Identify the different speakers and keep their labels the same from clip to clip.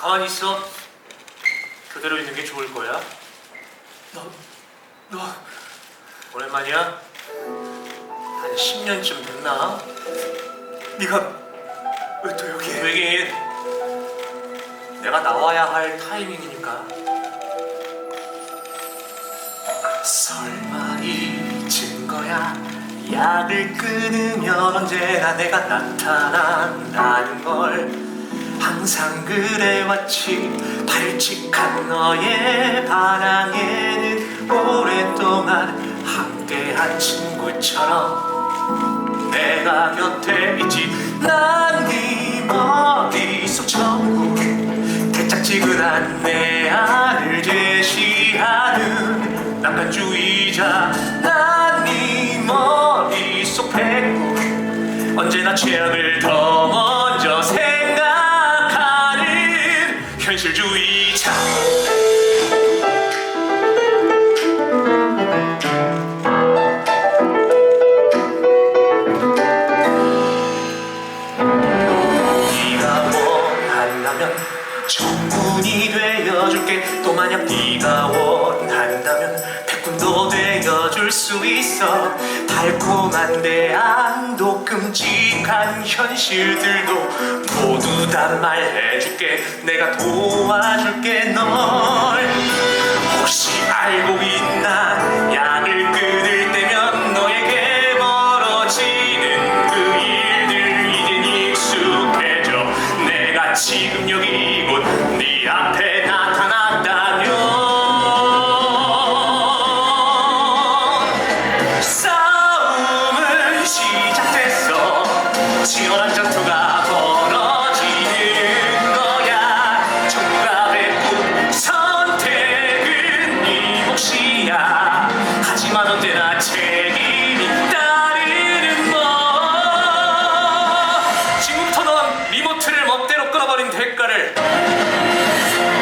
Speaker 1: 가만히 있어. 그대로 있는 게 좋을 거야.
Speaker 2: 너
Speaker 1: 오랜만이야? 한 10년쯤 됐나?
Speaker 2: 네가 왜 또 여기에?
Speaker 1: 외계인. 내가 나와야 할 타이밍이니까. 설마 잊은 거야? 약을 끊으면 언제나 내가 나타난다는 걸. 항상 그래왔지. 발칙한 너의 반항에는 오랫동안 함께한 친구처럼 내가 곁에 있지. 난 네 머릿속 전부 개짝지근한 내 안을 제시하는 낙관주의자. 난 네 머릿속 백구 언제나 최악을 더 먼저 생각하는 현실주의자. 네가 원한다면 정군이 되어줄게. 또 만약 네가 원한다면 백군도 되어줄 수 있어. 달콤한데 안도 끔찍한 현실들도 모두 다 말해줄게. 내가 도와줄게 널. 혹시 알고 있나? 약을 끊을 때면 너에게 멀어지는 그 일들 이젠 익숙해져. 내가 지금 여기 곧 네 앞에 나타났다면 싸움은 시작됐어. 치열한 전투가 벌어지는 거야. 정부가 베푼 선택은 네 몫이야. 하지만 언제나 책임이 따르는 법. 지금부터 넌 리모트를 멋대로 끊어버린 대가를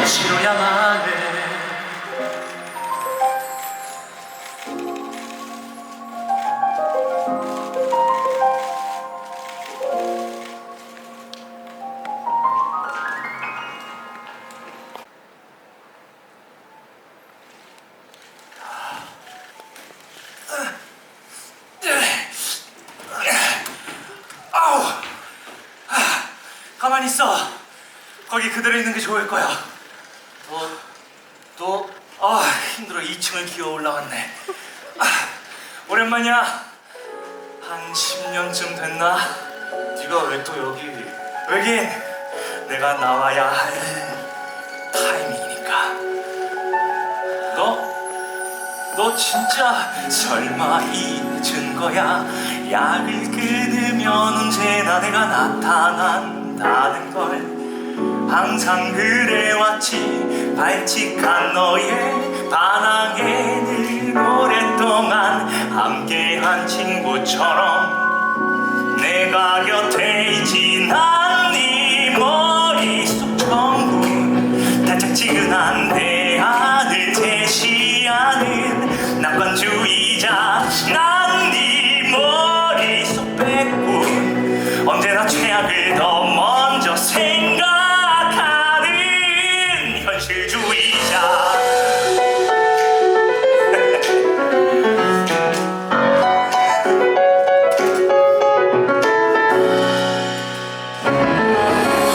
Speaker 1: 치러야만 해.
Speaker 2: 아우! 가만히 있어. 거기 그대로 있는 게 좋을 거야.
Speaker 1: 너
Speaker 2: 힘들어. 2층을 기어 올라왔네. 오랜만이야. 한 10년쯤 됐나?
Speaker 1: 네가 왜 또 여기?
Speaker 2: 외계인, 내가 나와야 할 타이밍이니까. 너 진짜 설마 잊은 거야? 약을 끊으면 언제나 내가 나타난다는 걸. 항상 그래왔지. 발칙한 너의 반항에는 오랫동안 함께한 친구처럼 내가 곁에 있지. 난 네 머릿속 전부 달짝지근한 내 안을 제시하는 낙관주의자. 난 네 머릿속 백군 언제나 최악을 더 먼저 생각하는 현실주의자.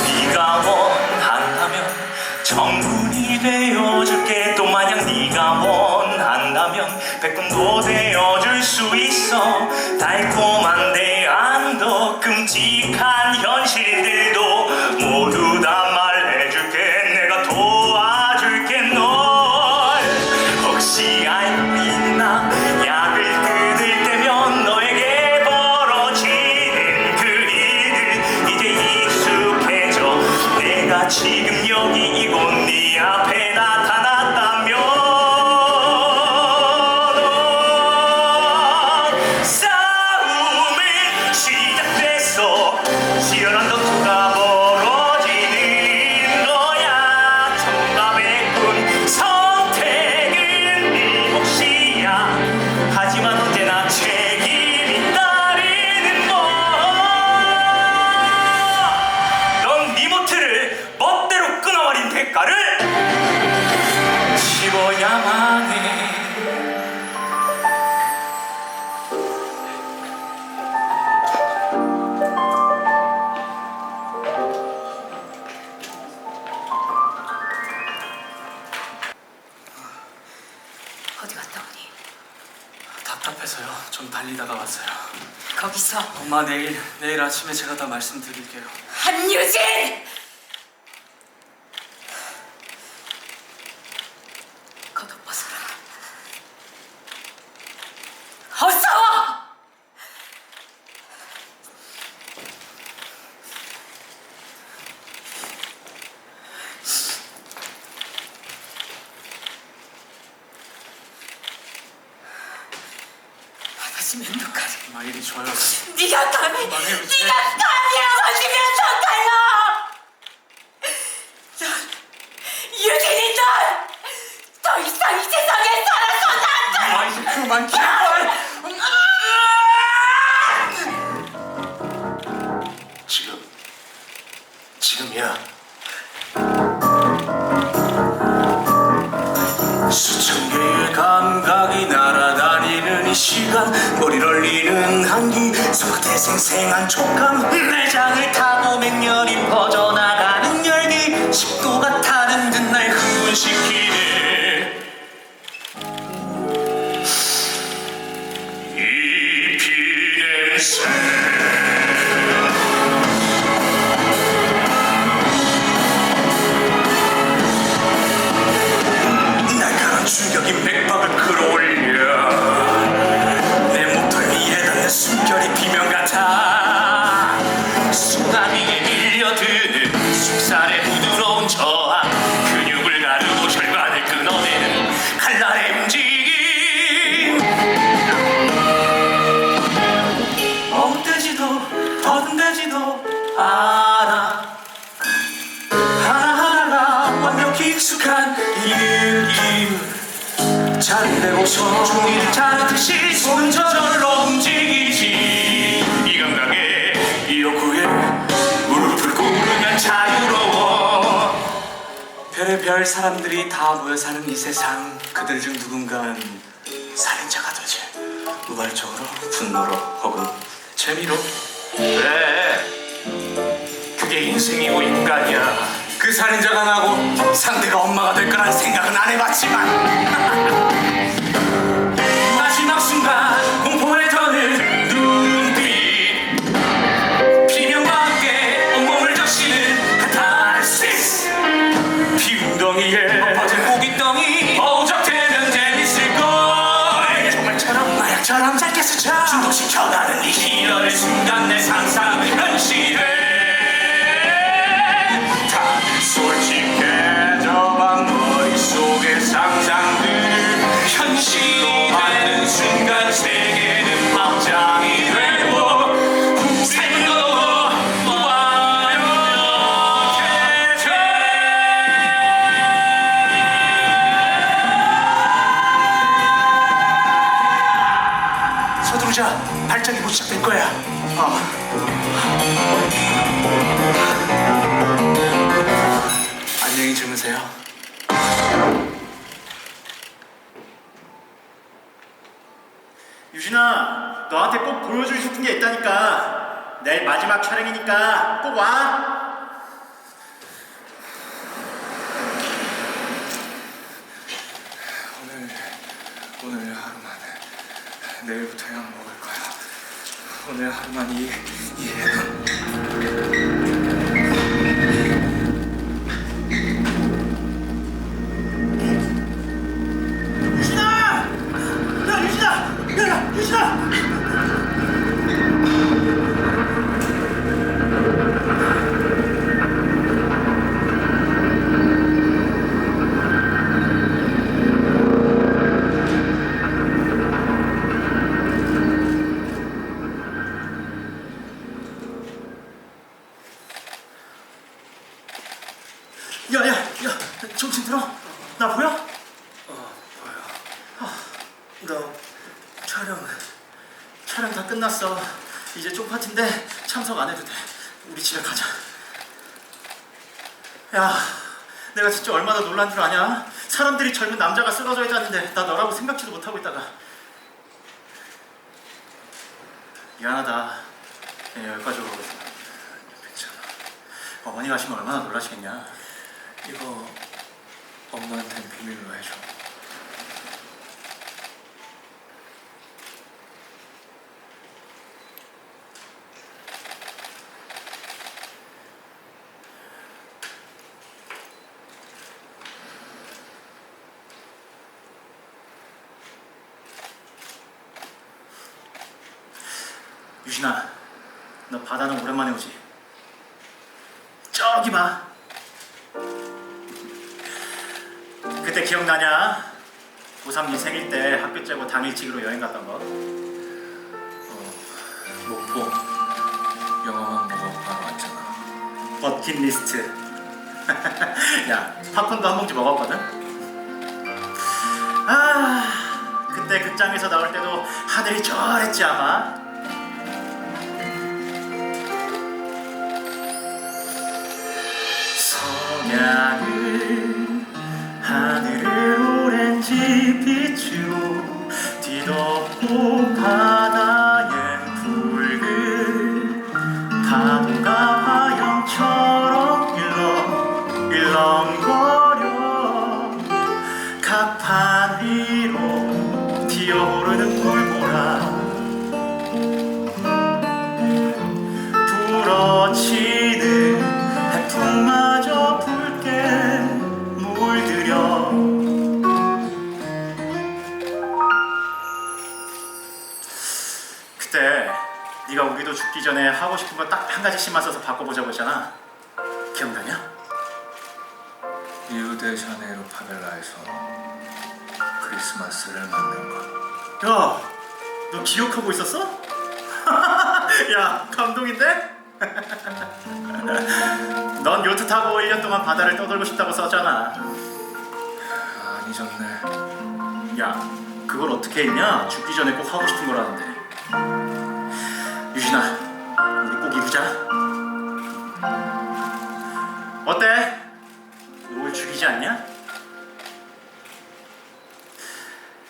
Speaker 2: 네가 원한다면 정군이 되어줄게. 또 만약 네가 원한다면 백군도 되어줄 수 있어. 달콤한데 안도 끔찍한 현실들도 모두 다 말해줄게. 내가 도와줄게 널. 혹시 알고 있나? 약을 끊을 때면 너에게 벌어지는 그 일들 이제 익숙해져. 내가 지금 여기 이곳 네 앞에 나타났다면 싸움은 시작됐어. 치열한 전투가
Speaker 1: 답답해서요. 좀 달리다가 왔어요.
Speaker 3: 거기서
Speaker 1: 엄마 내일 아침에 제가 다 말씀드릴게요.
Speaker 3: 한유진! 겉옷 벗어라. 어서 와! 아가씨 면도까지.
Speaker 1: 엄마 일이 좋아요.
Speaker 3: 네가 감히
Speaker 1: 그만해,
Speaker 3: 네가
Speaker 1: 이제.
Speaker 3: 감이라고 하시면서 가요. 넌 유진이 넌더 이상 이 세상에 살아서는 안 돼.
Speaker 1: 엄마 이제 그만 제발.
Speaker 2: 지금이야. 수천 개의 감각이 날아다니는 이 시간, 머리를 얼리는 한기, 손끝에 생생한 촉감, 내장을 타고 맹렬히 퍼져나가는 열기, 식도가 타는 듯 날 흥분시키네. 이 피냄새 날카로운 충격이 맥박을 끌어올려. 내 목덜 위에 닿는 숨결이 비명 같아. 수나미에 밀려드는 속살의 부드러운 저항, 근육을 가르고 혈관을 끊어내는 칼날의 움직임. 멍때지도 더듬대지도 않아. 하나하나가 완벽히 익숙한 이 느낌. 자르되고서 종이를 자르듯이 손은 저절로 움직이지. 이 감각에 이 욕구에 무릎을 꿇으면 자유로워.
Speaker 1: 별의별 사람들이 다 모여 사는 이 세상, 그들 중 누군가는 살인자가 되지. 우발적으로, 분노로, 혹은 재미로.
Speaker 2: 그래, 그게 인생이고 인간이야.
Speaker 1: 그 살인자가 나고 상대가 엄마가 될 거란 생각은 안 해봤지만
Speaker 2: 마지막 순간 공포에 터는 눈빛, 비명과 함께 온몸을 적시는 카타르시스. 피웅덩이에 엎어진 고깃덩이 어우적대면 재밌을걸. 정말처럼 마약처럼 짧게 스쳐 중독시켜가는 이 희열의 순간, 내 상상은 현실에 다 솔직해져만 머릿속의 상상들을 현실로 만든 순간, 세계는 막장이 되고 삶은 더 완벽해져. 서두르자. 발작이 곧 시작될 거야.
Speaker 1: 안녕히 주무세요.
Speaker 4: 유진아, 너한테 꼭 보여주고 싶은 게 있다니까. 내일 마지막 촬영이니까 꼭 와.
Speaker 1: 오늘 하루만, 내일부터 약 먹을 거야. 오늘 하루만 이
Speaker 4: 유진아! 야, 유진아! 야, 유진아! 야, 야, 야, 정신 들어? 나 보여?
Speaker 1: 보여.
Speaker 4: 너 촬영 다 끝났어. 이제 쪽파티인데 참석 안 해도 돼. 우리 집에 가자. 야, 내가 진짜 얼마나 놀란 줄 아냐? 사람들이 젊은 남자가 쓰러져 있다는데 나 너라고 생각지도 못하고 있다가. 미안하다. 그냥 여기까지 오고 있어.
Speaker 1: 괜찮아.
Speaker 4: 어머니 가시면 얼마나 놀라시겠냐?
Speaker 1: 이거 엄마한테는 비밀로 해줘.
Speaker 4: 유신아, 너 바다는 오랜만에 오지? 저기 봐. 그때 기억나냐? 고3 네 생일 때 학교 째고 당일치기로 여행 갔던 거.
Speaker 2: 목포 영화만 보고 바로 왔잖아.
Speaker 4: 버킷리스트. 야, 팝콘도 한 봉지 먹었거든? 아, 그때 극장에서 나올 때도 하늘이 저랬지 아마? 석양은 하늘을 오렌지 빛으로 뒤덮고 바다엔 붉은 파도가 화영처럼 일렁거려 갑판 위로 튀어오르는 물보라 불어치는 해풍마저 붉게 물들여 그때 네가 우리도 죽기 전에 하고 싶은 거 딱 한 가지씩만 써서 바꿔보자고 했잖아. 기억나냐?
Speaker 2: 리우데자네이루 파벨라에서 크리스마스를 만든 것.
Speaker 4: 야, 너 기억하고 있었어? 야, 감동인데? 넌 요트 타고 1년 동안 바다를 떠돌고 싶다고 썼잖아.
Speaker 2: 안 잊었네.
Speaker 4: 야, 그걸 어떻게 했냐? 죽기 전에 꼭 하고 싶은 거라는데. 유진아, 우리 꼭 이루자. 어때? 롤 죽이지 않냐?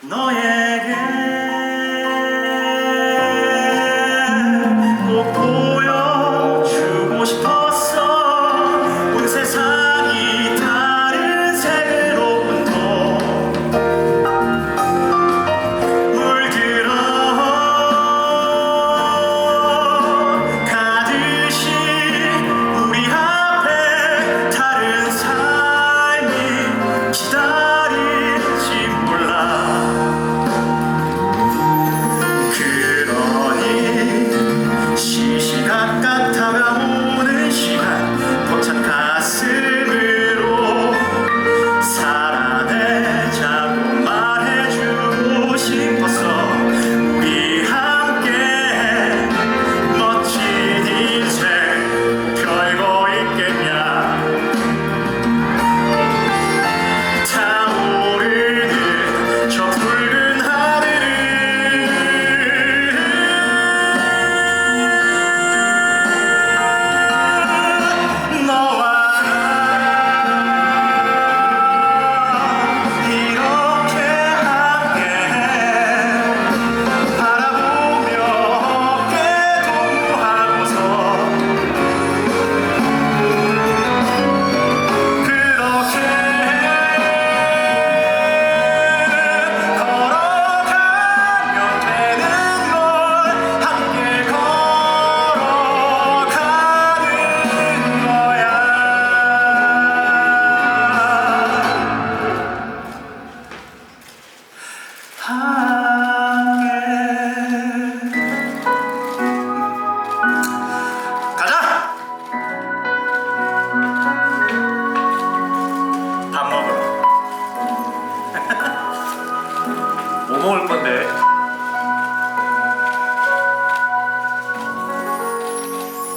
Speaker 4: 너에게 꼭 보여주고 싶었어. 온 세상이 다른 새로운 도 물들어 가듯이 우리 앞에 다른 삶이 기다릴지 몰라. 그러니 시시각 같아가 오는 시간 벅찬 가슴으로 살아내자고 말해주고 싶었어. 우리 함께 멋진 인생 별거 있겠냐. 타오르는 저 붉은 하늘을 너와 나 이렇게 함께 바라보며 어깨 동무하고서 그렇게 걸어가면 되는 걸 함께 걸어가는 거야. 함께 가자! 밥 먹으러. 뭐 먹을 건데?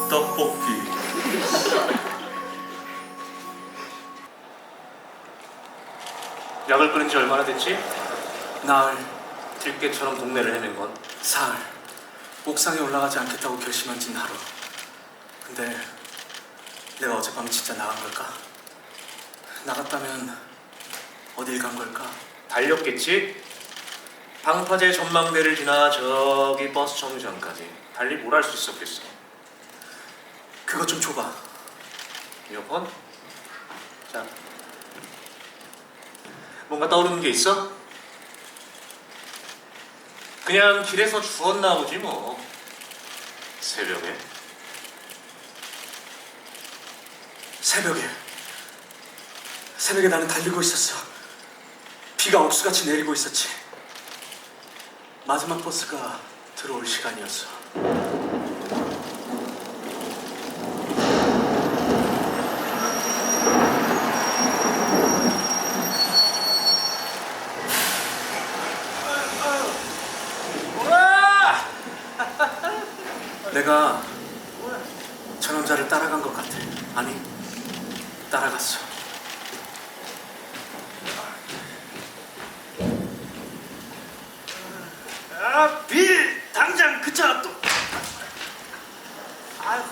Speaker 4: 떡볶이.
Speaker 2: 약을 끊은 지 얼마나 됐지?
Speaker 1: 나을,
Speaker 2: 들깨처럼 동네를 헤맨 건.
Speaker 1: 사흘, 옥상에 올라가지 않겠다고 결심한 진 하루. 근데 내가 어젯밤에 진짜 나간 걸까? 나갔다면 어딜 간 걸까?
Speaker 2: 달렸겠지? 방파제 전망대를 지나 저기 버스 정류장까지 달리 뭘 할 수 있었겠어.
Speaker 1: 그것 좀 줘봐.
Speaker 2: 이어폰? 자, 뭔가 떠오르는 게 있어? 그냥 길에서 주웠나 보지 뭐. 새벽에.
Speaker 1: 새벽에 나는 달리고 있었어. 비가 억수같이 내리고 있었지. 마지막 버스가 들어올 시간이었어.
Speaker 2: 내가 저 남자를 따라간 것 같아. 아니, 따라갔어.
Speaker 4: 빌! 당장 그 차 또! 아유, 나.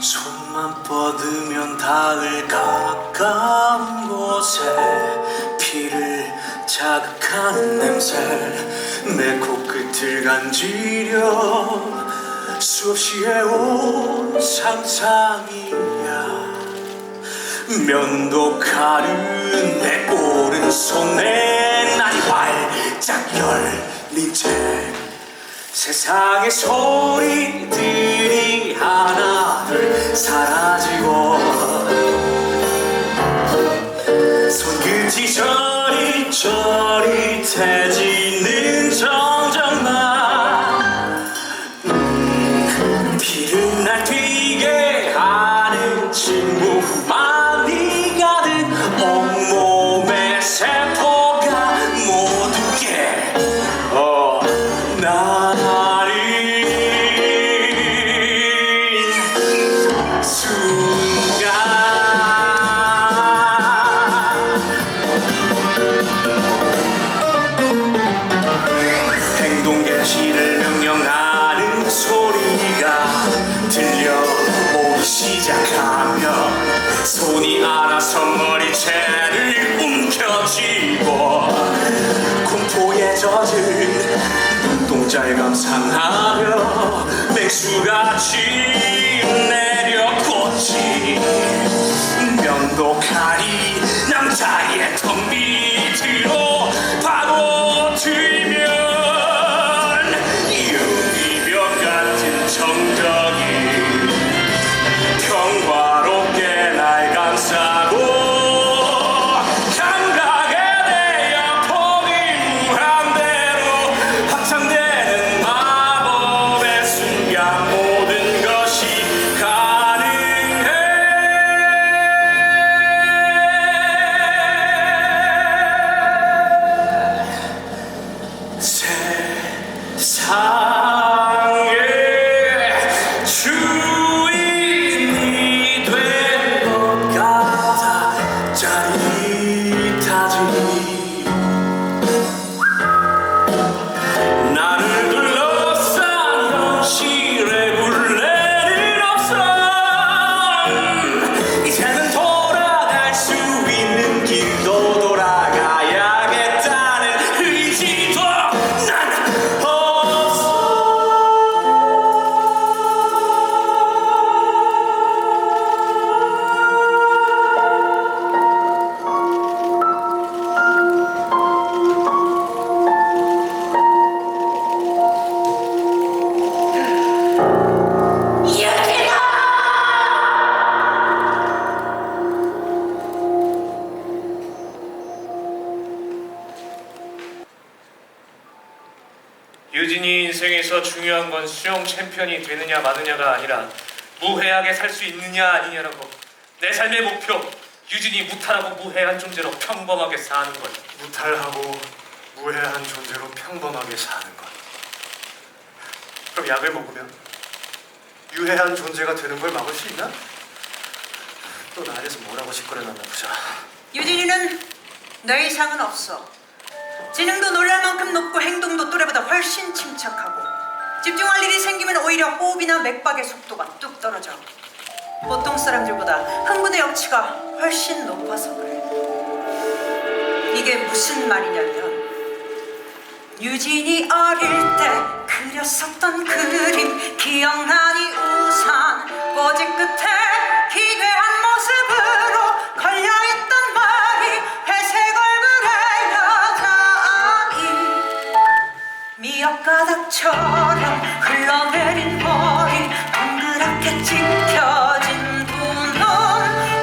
Speaker 1: 손만 뻗으면 닿을 가까운 곳에 피를 자극하는 냄새 내 코끝을 간지려 수없이 해온 상상이야 면도칼은 내 오른손에 날이 활짝 열린 채 세상의 소리들이 하나둘 사라지고 손끝이 저릿저릿해지는 정적만 피를 날뛰게 하는 침묵만이 가득 온몸의 세포가 모두 깨 나를 순간 행동 개시를 명령하는 소리가 들려오기 시작하면 손이 알아서 머리채를 움켜쥐고 공포에 젖은 눈동자를 감상하며 맥주같이 내려꽂힌 면도칼이 남자의 턱 밑으로 파고들면 유리병 같은 정적이 평화롭게 날 감싸고 감각에 대여 폭이 무한대로 확장되는 마법의 순간 모든 것이 가능해 세상의 주인이 된 것 같아 짜릿하지 나를 둘러싼 현실의 굴레는 없어 이제는 돌아갈 수 있는 길도 돌아가야겠다는 의지도 난 없어
Speaker 2: 유진이 인생에서 중요한 건 수영 챔피언이 되느냐 마느냐가 아니라 무해하게 살 수 있느냐 아니냐라고. 내 삶의 목표, 유진이 무탈하고 무해한 존재로 평범하게 사는 것.
Speaker 5: 무탈하고 무해한 존재로 평범하게 사는 것. 그럼 약을 먹으면 유해한 존재가 되는 걸 막을 수 있나? 또 나에서 뭐라고 짓거려놨나 보자.
Speaker 3: 유진이는 너 이상은 없어. 지능도 놀랄 만큼 높고 행동도 또래보다 훨씬 침착하고 집중할 일이 생기면 오히려 호흡이나 맥박의 속도가 뚝 떨어져. 보통 사람들보다 흥분의 역치가 훨씬 높아서 그래. 이게 무슨 말이냐면 유진이 어릴 때 그렸었던 그림 기억나니 우산 꼬지 끝에 기괴한 모습으로 걸려있던 머리 회색 얼굴의 여자아이 미역가닥처럼 흘러내린 머리 동그랗게 찍혀진 두 눈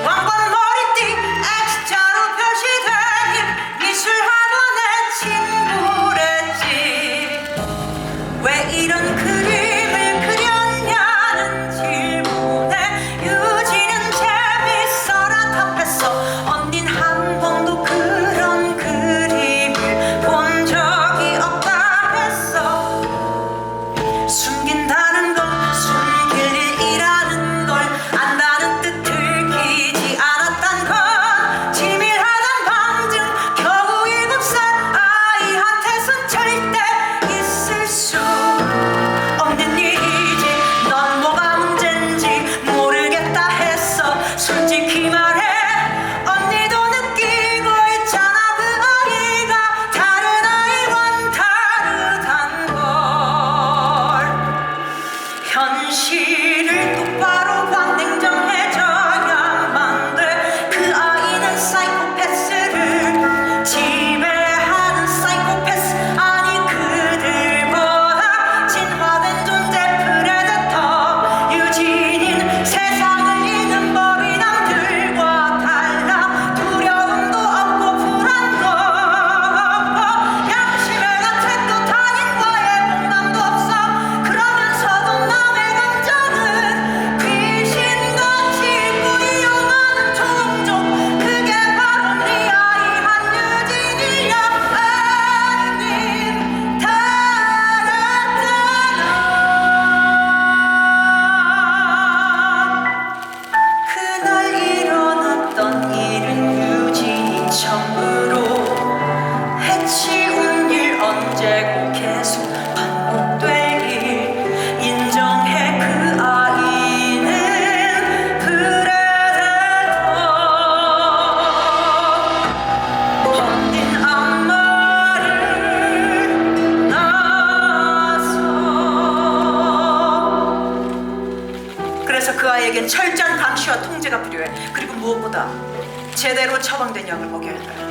Speaker 3: 왕관 머리띠 X자로 표시된 입 제대로 처방된 약을 먹여야 돼.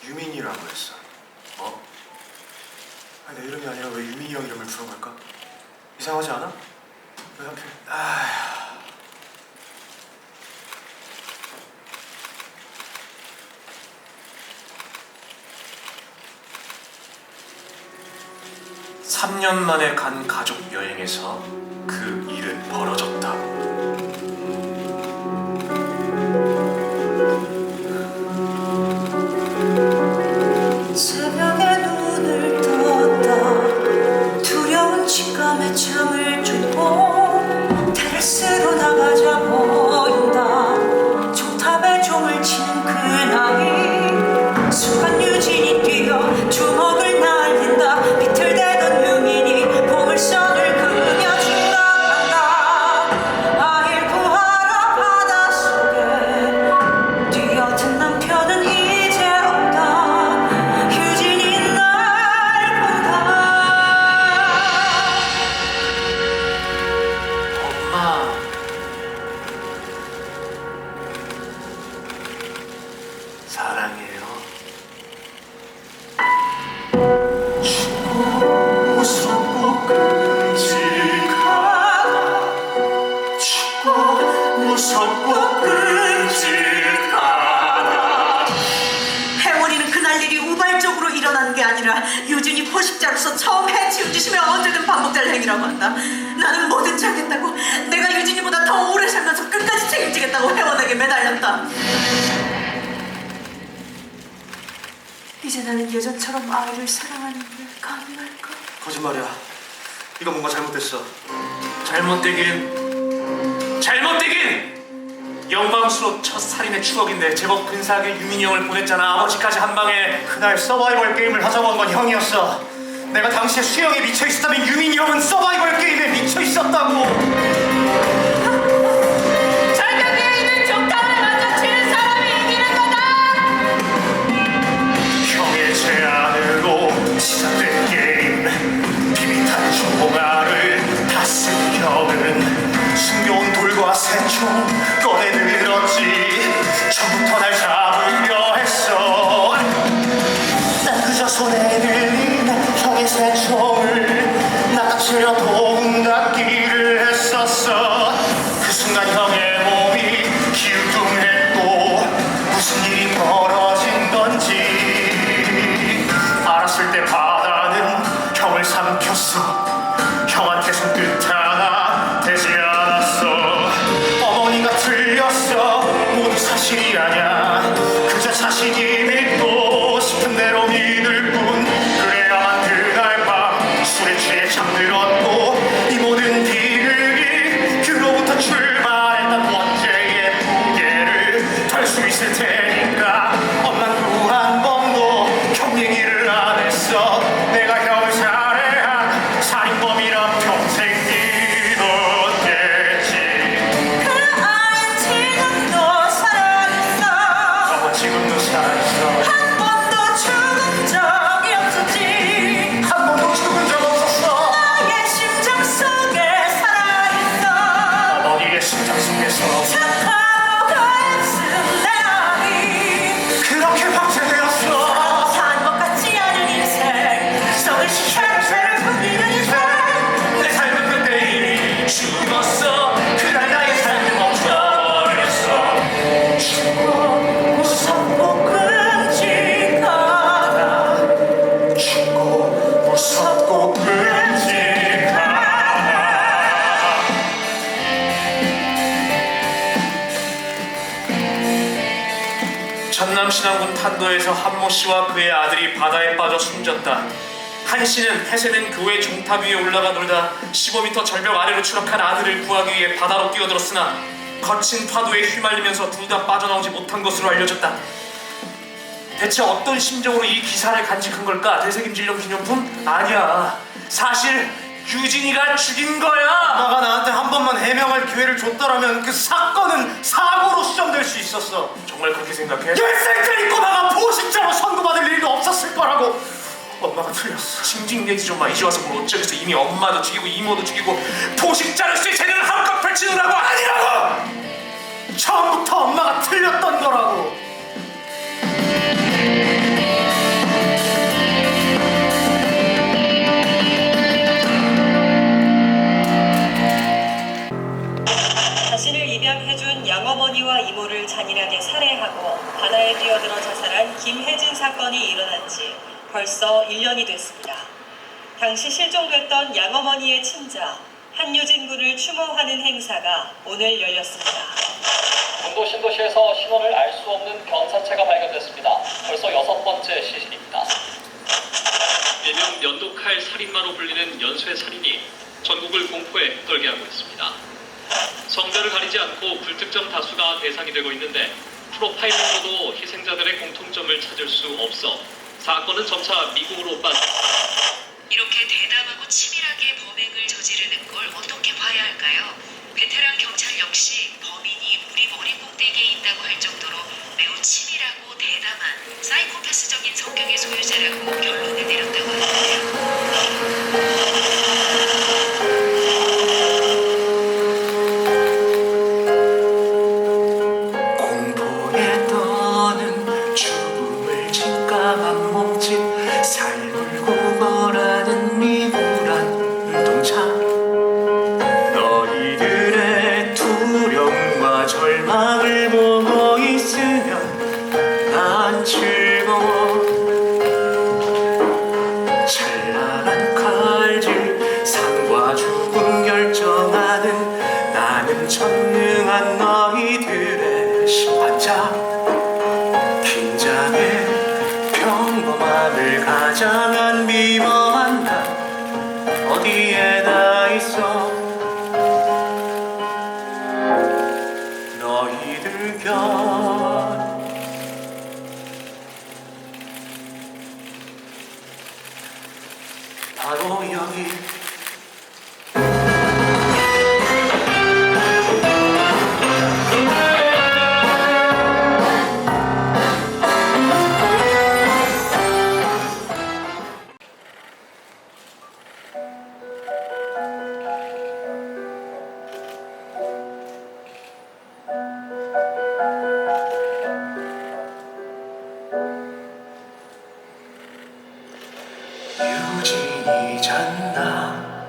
Speaker 5: 유민이라고 했어. 뭐? 아니, 내 이름이 아니라 왜 유민이 형 이름을 부른 걸까? 이상하지 않아? 왜 하필? 아휴.
Speaker 2: 3년 만에 간 가족 여행에서 그 일은 벌어졌다.
Speaker 3: 새벽에 눈을 떴다. 두려운 직감에 잠을 쫓고 테라스로 나가자 보인다. 종탑에 종을 치는 그나이 순간 유진이 뛰어 주먹을 날린다. 비틀대던 유민이 보물선을 그려주러 간다. 아이를 구하러 바닷속에 뛰어든 남편은 이제 없다. 유진이 날 본다.
Speaker 2: 엄마, 사랑해요.
Speaker 5: 무섭고 끔찍하다. 춥고 무섭고 끔찍하다.
Speaker 3: 해원이는 그날 일이 우발적으로 일어나는 게 아니라 유진이 포식자로서 처음 해치우지심에 언제든 반복될 행위라고 한다. 나는 뭐든지 하겠다고, 내가 유진이보다 더 오래 살면서 끝까지 책임지겠다고 해원에게 매달렸다. 이제 나는 예전처럼 아이를 사랑하는 게 가능할까?
Speaker 5: 거짓말이야. 이거 뭔가 잘못됐어.
Speaker 2: 잘못되긴! 영광스러운 첫 살인의 추억인데 제법 근사하게 유민이 형을 보냈잖아. 아버지까지 한 방에.
Speaker 5: 그날 서바이벌 게임을 하자고 한 건 형이었어. 내가 당시에 수영에 미쳐 있었다면 유민이 형은 서바이벌 게임에 미쳐 있었다고.
Speaker 3: 절벽 위에 있는 종탑을 먼저 치는 사람이 이기는 거다!
Speaker 5: 형의 제안으로 시작된 게임. 비비탄 총알을 다 쓴 형은 숨겨온 돌과 새총 꺼내들었지. 처음부터 날 잡으려 했어. 난 그저 손에 들린 형의 새총을 낚아채려 도움닫기를 했었어. 그 순간 형의 몸이 기우뚱했고 무슨 일이 벌어진 건지 알았을 때 바다는 형을 삼켰어. 형한테 손끝 하나 대지 않았어. 어머니가 틀렸어. 모두 사실이 아냐. 그저 자신이 믿고 싶은 대로 믿을 뿐. 그래야만 그날 밤 술에 취해 잠들었고 이 모든 비극이 그로부터 출발했던 원죄의 무게를 덜 수 있을 테니까. 엄만 또한 번도 형 얘기를 안 했어. 내가 형을 살해한 살인범이라 평생 믿었겠지.
Speaker 3: 그 아이는 지금도 살아있어.
Speaker 5: 지금도 살아있어.
Speaker 3: 한 번도 죽은 적이 없었지.
Speaker 5: 한 번도 죽은 적 없었어.
Speaker 3: 나의 심장 속에 살아있어.
Speaker 5: 어머니의 심장 속에서
Speaker 3: 착하고 가엾은 내 아이.
Speaker 5: 그렇게 방치되었어.
Speaker 3: 사는 것 같지 않은 인생, 속을 샤르샤르 돌리는 인생.
Speaker 2: 내 삶은 그때 이미 죽었어. 그날 나의 삶을 멈춰버렸어.
Speaker 3: 무섭고 끔찍하다.
Speaker 5: 춥고 무섭고 끔찍하다.
Speaker 2: 전남 신안군 탄도에서 한모 씨와 그의 아들이 바다에 빠져 숨졌다. 한 씨는 폐쇄된 교회 종탑 위에 올라가 놀다 15m 절벽 아래로 추락한 아들을 구하기 위해 바다로 뛰어들었으나 거친 파도에 휘말리면서 둘 다 빠져나오지 못한 것으로 알려졌다. 대체 어떤 심정으로 이 기사를 간직한 걸까? 대세김질령 기념품? 아니야. 사실 유진이가 죽인 거야.
Speaker 5: 엄마가 나한테 한 번만 해명할 기회를 줬더라면 그 사건은 사고로 수정될 수 있었어.
Speaker 2: 정말 그렇게 생각해?
Speaker 5: 10살짜리 꼬마가 포식자로 선고받을 일도 없었을 거라고. 엄마가 틀렸어.
Speaker 2: 징징 내지 좀 마. 이제 와서 뭐 어쩌겠어. 이미 엄마도 죽이고 이모도 죽이고 포식 자력수의 재능을 한껏 펼치느라고 아니라고.
Speaker 5: 처음부터 엄마가 틀렸던 거라고.
Speaker 6: 자신을 입양해준 양어머니와 이모를 잔인하게 살해하고 바다에 뛰어들어 자살한 김혜진 사건이 일어난 지 벌써 1년이 됐습니다. 당시 실종됐던 양어머니의 친자 한유진 군을 추모하는 행사가 오늘 열렸습니다.
Speaker 7: 군도 신도시에서 신원을 알 수 없는 경사체가 발견됐습니다. 벌써 6번째 시신입니다. 일명 면도칼 살인마로 불리는 연쇄 살인이 전국을 공포에 떨게 하고 있습니다. 성별을 가리지 않고 불특정 다수가 대상이 되고 있는데 프로파일링으로도 희생자들의 공통점을 찾을 수 없어 사건은 점차 미궁으로
Speaker 6: 이렇게 대담하고 치밀하게 범행을 저지르는 걸 어떻게 봐야 할까요? 베테랑 경찰 역시 범인이 우리 머리 꼭대기에 있다고 할 정도로 매우 치밀하고 대담한 사이코패스적인 성격의 소유자라고 결론을 내렸다고 하는데요.
Speaker 1: 공포에 떠는 죽음을 직감한 몸짓 삶을 구걸하는 미구란 동작 너희들의 두려움과 절망을 보고 있으면 난 즐거워 찬란한 칼질 삶과 죽음 결정하는 나는 전능한 너희들의 심판자 긴장해 평범함을 가장한 비범한 난 어디에나 있어 너희들 곁 바로 여기 유진이 잤나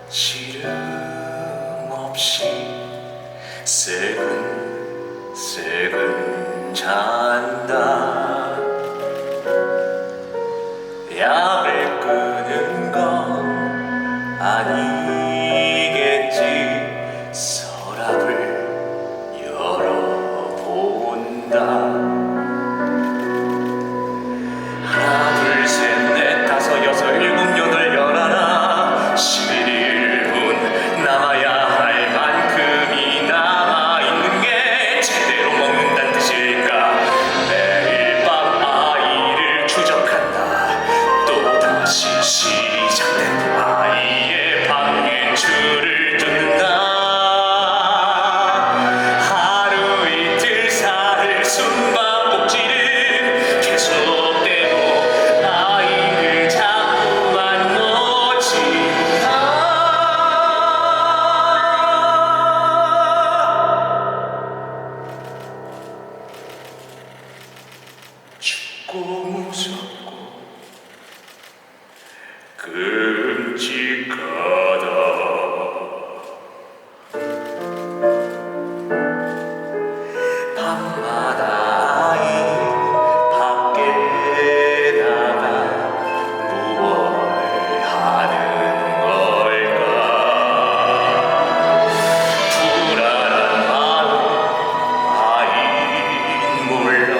Speaker 1: 시름 없이 새근새근 잔다 약을 끄는 건 아니겠지 서랍을 열어본다 하나 둘 셋 넷 다섯 여섯 일곱 여덟 열하나 11분 남아야 할 만큼이 남아있는 게 제대로 먹는다는 뜻일까 매일 밤 아이를 추적한다 또다시 시작된 아이의 방해줄을 쫓는다 하루 이틀 사흘 숨바꼭질은 계속되고 아이를 자꾸만 놓친다 춥고 무섭고 끔찍하다 밤마다 아이 밖에 나가 무얼 하는 걸까 불안한 마음 아이 몰라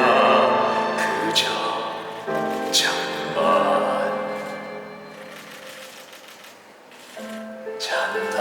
Speaker 1: 그저 잠만 잔다